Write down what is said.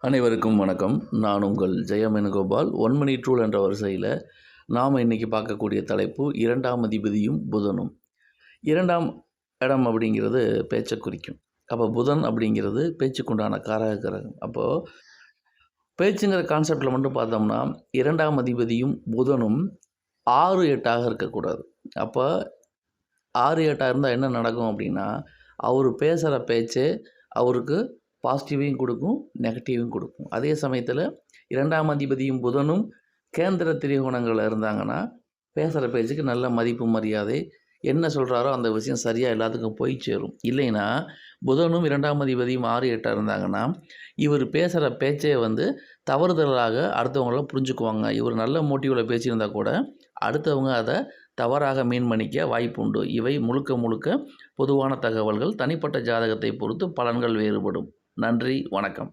அனைவருக்கும் வணக்கம். நான் உங்கள் ஜெயமேனுகோபால். 1 மினிட் ரூல் என்ற வரிசையில் நாம் இன்றைக்கி பார்க்கக்கூடிய தலைப்பு 2ஆம் அதிபதியும் புதனும். 2ஆம் இடம் அப்படிங்கிறது பேச்சை குறிக்கும். அப்போ புதன் அப்படிங்கிறது பேச்சுக்குண்டான காரக கிரகம். அப்போது பேச்சுங்கிற கான்செப்டில் மட்டும் பார்த்தோம்னா 2ஆம் அதிபதியும் புதனும் 6, 8ஆக இருக்கக்கூடாது. அப்போ 6, 8ஆக இருந்தால் என்ன நடக்கும் அப்படின்னா, அவர் பேசுகிற பேச்சே அவருக்கு பாசிட்டிவையும் கொடுக்கும், நெகட்டிவையும் கொடுக்கும். அதே சமயத்தில் 2ஆம் அதிபதியும் புதனும் கேந்திர திரிகோணங்களில் இருந்தாங்கன்னா, பேசுகிற பேச்சுக்கு நல்ல மதிப்பு மரியாதை, என்ன சொல்கிறாரோ அந்த விஷயம் சரியாக எல்லாத்துக்கும் போய் சேரும். இல்லைன்னா புதனும் 2ஆம் அதிபதியும் 6, 8ஆக இருந்தாங்கன்னா, இவர் பேசுகிற பேச்சே தவறுதலாக அடுத்தவங்கள புரிஞ்சுக்குவாங்க. இவர் நல்ல மோட்டிவில் பேசியிருந்தால் கூட அடுத்தவங்க அதை தவறாக மீன் பண்ணிக்க வாய்ப்பு உண்டு. இவை முழுக்க பொதுவான தகவல்கள். தனிப்பட்ட ஜாதகத்தை பொறுத்து பலன்கள் வேறுபடும். நன்றி, வணக்கம்.